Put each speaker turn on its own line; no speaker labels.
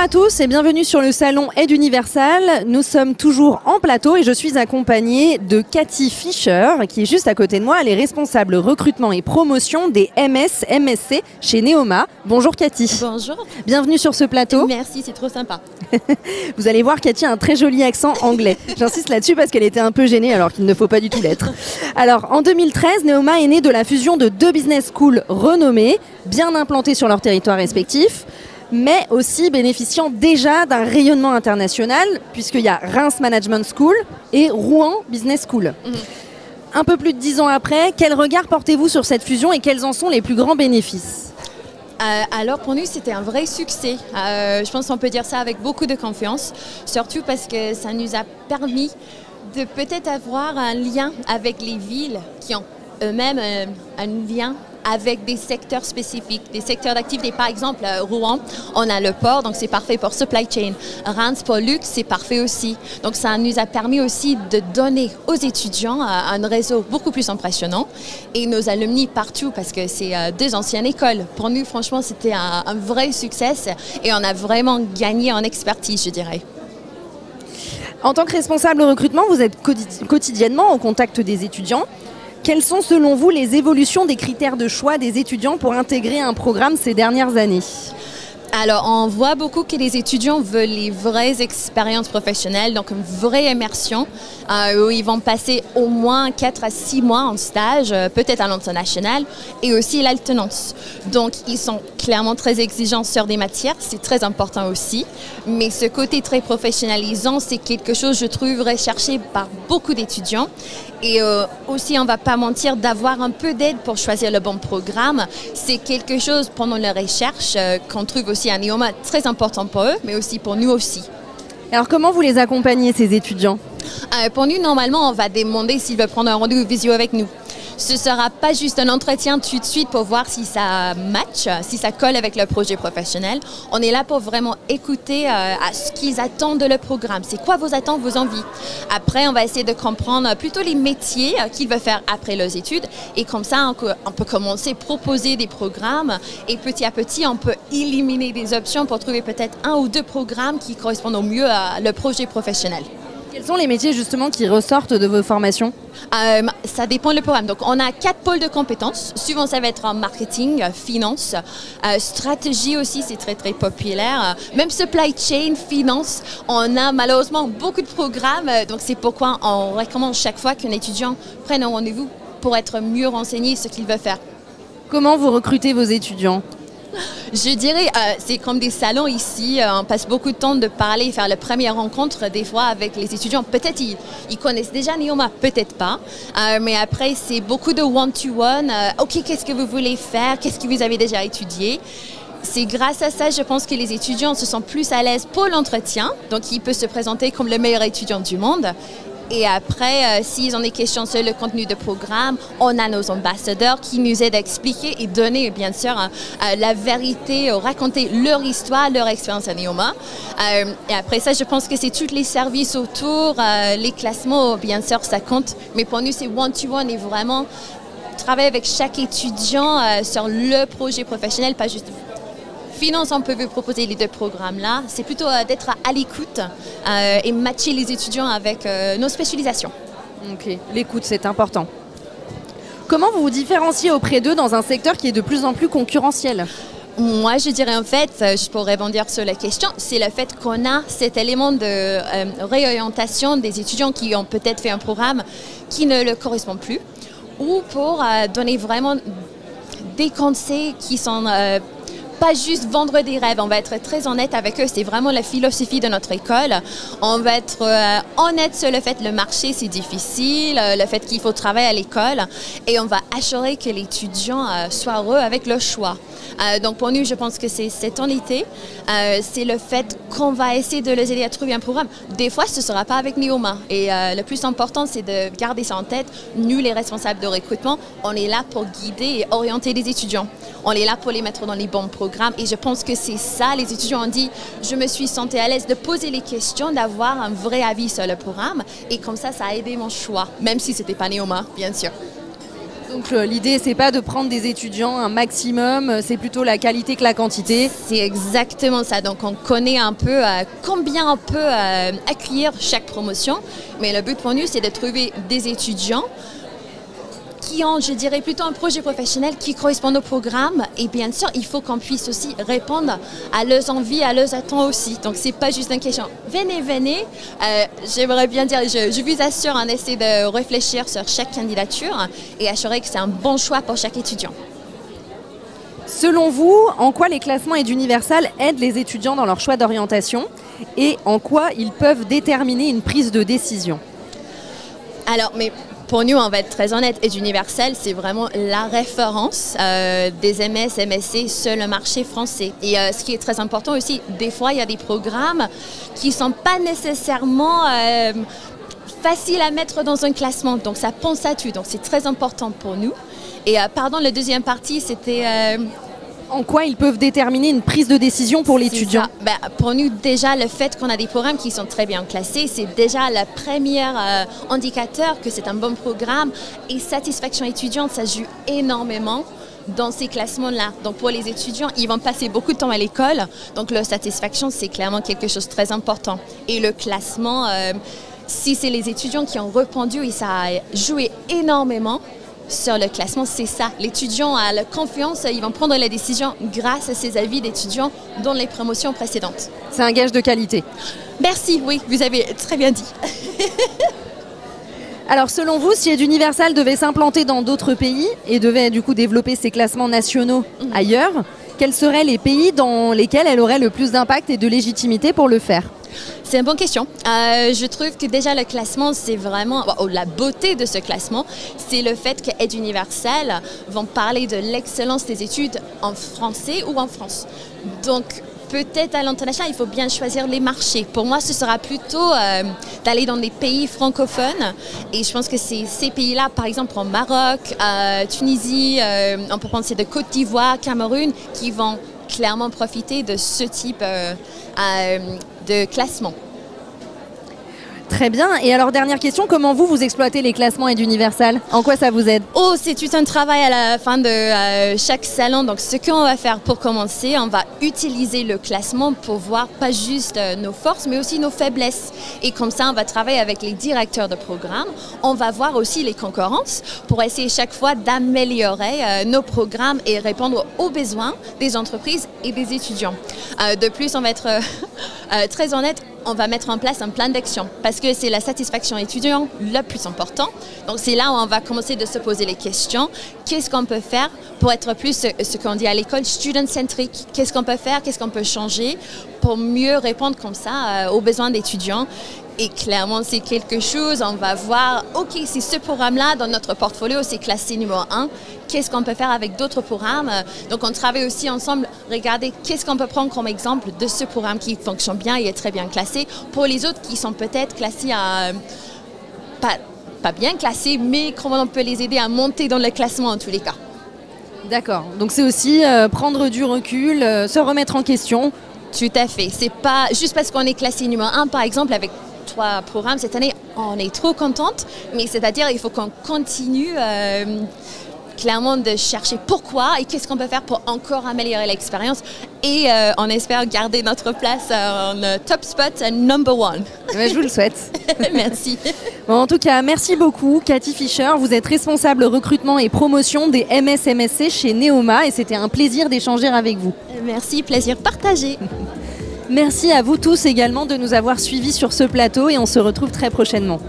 à tous et bienvenue sur le salon Aide Universal. Nous sommes toujours en plateau et je suis accompagnée de Cathy Fischer qui est juste à côté de moi. Elle est responsable recrutement et promotion des MS-MSC chez Neoma. Bonjour Cathy.
Bonjour.
Bienvenue sur ce plateau.
Merci, c'est trop sympa.
Vous allez voir, Cathy a un très joli accent anglais. J'insiste là-dessus parce qu'elle était un peu gênée alors qu'il ne faut pas du tout l'être. Alors en 2013, Neoma est née de la fusion de deux business schools renommées, bien implantées sur leur territoire respectif, mais aussi bénéficiant déjà d'un rayonnement international, puisqu'il y a Reims Management School et Rouen Business School. Un peu plus de 10 ans après, quel regard portez-vous sur cette fusion et quels en sont les plus grands bénéfices ?
Alors pour nous, c'était un vrai succès. Je pense qu'on peut dire ça avec beaucoup de confiance, surtout parce que ça nous a permis de peut-être avoir un lien avec les villes qui ont eux-mêmes un lien avec des secteurs spécifiques, des secteurs d'activité. Par exemple, Rouen, on a le port, donc c'est parfait pour supply chain. Reims pour luxe, c'est parfait aussi. Donc ça nous a permis aussi de donner aux étudiants un réseau beaucoup plus impressionnant et nos alumni partout parce que c'est deux anciennes écoles. Pour nous, franchement, c'était un vrai succès et on a vraiment gagné en expertise, je dirais.
En tant que responsable recrutement, vous êtes quotidiennement au contact des étudiants. Quelles sont selon vous les évolutions des critères de choix des étudiants pour intégrer un programme ces dernières années ?
Alors, on voit beaucoup que les étudiants veulent les vraies expériences professionnelles, donc une vraie immersion, où ils vont passer au moins 4 à 6 mois en stage, peut-être à l'international, et aussi l'alternance. Donc, ils sont clairement très exigeants sur des matières, c'est très important aussi, mais ce côté très professionnalisant, c'est quelque chose, je trouve, recherché par beaucoup d'étudiants. Et aussi, on ne va pas mentir, d'avoir un peu d'aide pour choisir le bon programme, c'est quelque chose pendant la recherche qu'on trouve aussi à Neoma très important pour eux, mais aussi pour nous aussi.
Alors comment vous les accompagnez, ces étudiants ?
Pour nous, normalement, on va demander s'ils veulent prendre un rendez-vous visio avec nous. Ce ne sera pas juste un entretien tout de suite pour voir si ça match, si ça colle avec le projet professionnel. On est là pour vraiment écouter à ce qu'ils attendent de le programme. C'est quoi vos attentes, vos envies? Après, on va essayer de comprendre plutôt les métiers qu'ils veulent faire après leurs études. Et comme ça, on peut commencer à proposer des programmes. Et petit à petit, on peut éliminer des options pour trouver peut-être 1 ou 2 programmes qui correspondent au mieux à le projet professionnel.
Quels sont les métiers justement qui ressortent de vos formations ?
Ça dépend du programme. Donc, on a 4 pôles de compétences. Souvent, ça va être en marketing, finance, stratégie aussi, c'est très, très populaire. Même supply chain, finance, on a malheureusement beaucoup de programmes. Donc, c'est pourquoi on recommande chaque fois qu'un étudiant prenne un rendez-vous pour être mieux renseigné sur ce qu'il veut faire.
Comment vous recrutez vos étudiants ?
Je dirais, c'est comme des salons ici, on passe beaucoup de temps de parler, faire la première rencontre des fois avec les étudiants. Peut-être ils connaissent déjà Neoma, peut-être pas, mais après c'est beaucoup de one-to-one. Ok, qu'est-ce que vous voulez faire? Qu'est-ce que vous avez déjà étudié? C'est grâce à ça, je pense que les étudiants se sentent plus à l'aise pour l'entretien, donc ils peuvent se présenter comme le meilleur étudiant du monde. Et après, s'ils ont des questions sur le contenu de programme, on a nos ambassadeurs qui nous aident à expliquer et donner, bien sûr, la vérité, raconter leur histoire, leur expérience à Neoma. Et après ça, je pense que c'est tous les services autour, les classements, bien sûr, ça compte. Mais pour nous, c'est one-to-one et vraiment travailler avec chaque étudiant sur le projet professionnel, pas juste finance, on peut vous proposer les 2 programmes-là. C'est plutôt d'être à l'écoute et matcher les étudiants avec nos spécialisations.
Ok, l'écoute, c'est important. Comment vous vous différenciez auprès d'eux dans un secteur qui est de plus en plus concurrentiel ?
Moi, je dirais en fait, juste pour rebondir sur la question, c'est le fait qu'on a cet élément de réorientation des étudiants qui ont peut-être fait un programme qui ne leur correspond plus, ou pour donner vraiment des conseils qui sont pas juste vendre des rêves, on va être très honnête avec eux, c'est vraiment la philosophie de notre école. On va être honnête sur le fait que le marché c'est difficile, le fait qu'il faut travailler à l'école et on va assurer que l'étudiant soit heureux avec le choix. Donc pour nous, je pense que c'est cette honnêteté, c'est le fait qu'on va essayer de les aider à trouver un programme. Des fois, ce ne sera pas avec Neoma et le plus important, c'est de garder ça en tête. Nous, les responsables de recrutement, on est là pour guider et orienter les étudiants. On est là pour les mettre dans les bons programmes et je pense que c'est ça, les étudiants ont dit, je me suis sentie à l'aise de poser les questions, d'avoir un vrai avis sur le programme et comme ça a aidé mon choix, même si ce n'était pas Neoma, bien sûr.
Donc l'idée, c'est pas de prendre des étudiants un maximum, c'est plutôt la qualité que la quantité.
C'est exactement ça. Donc on connaît un peu combien on peut accueillir chaque promotion. Mais le but pour nous, c'est de trouver des étudiants qui ont, je dirais, plutôt un projet professionnel qui correspond au programme. Et bien sûr, il faut qu'on puisse aussi répondre à leurs envies, à leurs attentes aussi. Donc, c'est pas juste une question. Venez. J'aimerais bien dire, je vous assure, on essaie de réfléchir sur chaque candidature et assurer que c'est un bon choix pour chaque étudiant.
Selon vous, en quoi les classements EdUniversal aident les étudiants dans leur choix d'orientation et en quoi ils peuvent déterminer une prise de décision?
Alors, mais pour nous, on va être très honnête, EdUniversal, c'est vraiment la référence des MS, MSC sur le marché français. Et ce qui est très important aussi, des fois, il y a des programmes qui ne sont pas nécessairement faciles à mettre dans un classement. Donc, ça pense à tout. Donc, c'est très important pour nous. Et pardon, la deuxième partie, c'était...
En quoi ils peuvent déterminer une prise de décision pour l'étudiant?
Pour nous, déjà, le fait qu'on a des programmes qui sont très bien classés, c'est déjà le premier indicateur que c'est un bon programme. Et satisfaction étudiante, ça joue énormément dans ces classements-là. Donc pour les étudiants, ils vont passer beaucoup de temps à l'école. Donc leur satisfaction, c'est clairement quelque chose de très important. Et le classement, si c'est les étudiants qui ont répondu, et ça a joué énormément sur le classement, c'est ça. L'étudiant a la confiance, ils vont prendre la décision grâce à ces avis d'étudiants dans les promotions précédentes.
C'est un gage de qualité.
Merci, oui, vous avez très bien dit.
Alors selon vous, si EdUniversal devait s'implanter dans d'autres pays et devait du coup développer ses classements nationaux ailleurs, quels seraient les pays dans lesquels elle aurait le plus d'impact et de légitimité pour le faire?
C'est une bonne question. Je trouve que déjà le classement, c'est vraiment... la beauté de ce classement, c'est le fait que EdUniversal vont parler de l'excellence des études en français ou en France. Donc, peut-être à l'international, il faut bien choisir les marchés. Pour moi, ce sera plutôt d'aller dans des pays francophones. Et je pense que c'est ces pays-là, par exemple en Maroc, Tunisie, on peut penser de Côte d'Ivoire, Cameroun, qui vont clairement profiter de ce type de classement.
Très bien. Et alors, dernière question, comment vous exploitez les classements EdUniversal? En quoi ça vous aide?
C'est tout un travail à la fin de chaque salon. Donc, ce qu'on va faire pour commencer, on va utiliser le classement pour voir pas juste nos forces, mais aussi nos faiblesses. Et comme ça, on va travailler avec les directeurs de programme. On va voir aussi les concurrences pour essayer chaque fois d'améliorer nos programmes et répondre aux besoins des entreprises et des étudiants. De plus, on va être très honnête, on va mettre en place un plan d'action parce que c'est la satisfaction étudiante le plus important. Donc, c'est là où on va commencer de se poser les questions. Qu'est-ce qu'on peut faire pour être plus ce qu'on dit à l'école, student-centrique? Qu'est-ce qu'on peut faire? Qu'est-ce qu'on peut changer pour mieux répondre comme ça aux besoins d'étudiants? Et clairement, c'est quelque chose, on va voir, OK, c'est ce programme-là dans notre portfolio, c'est classé numéro 1. Qu'est-ce qu'on peut faire avec d'autres programmes? Donc, on travaille aussi ensemble, regardez qu'est-ce qu'on peut prendre comme exemple de ce programme qui fonctionne bien et est très bien classé pour les autres qui sont peut-être classés à... pas bien classés, mais comment on peut les aider à monter dans le classement en tous les cas.
D'accord. Donc, c'est aussi prendre du recul, se remettre en question.
Tout à fait. C'est pas juste parce qu'on est classé numéro 1, par exemple, avec 3 programmes cette année, on est trop contente, mais c'est-à-dire il faut qu'on continue clairement de chercher pourquoi et qu'est-ce qu'on peut faire pour encore améliorer l'expérience et on espère garder notre place en top spot number 1.
Ouais, je vous le souhaite.
Merci.
Bon, en tout cas, merci beaucoup Cathy Fischer. Vous êtes responsable recrutement et promotion des MS-MSC chez Neoma et c'était un plaisir d'échanger avec vous.
Merci, plaisir partagé.
Merci à vous tous également de nous avoir suivis sur ce plateau et on se retrouve très prochainement.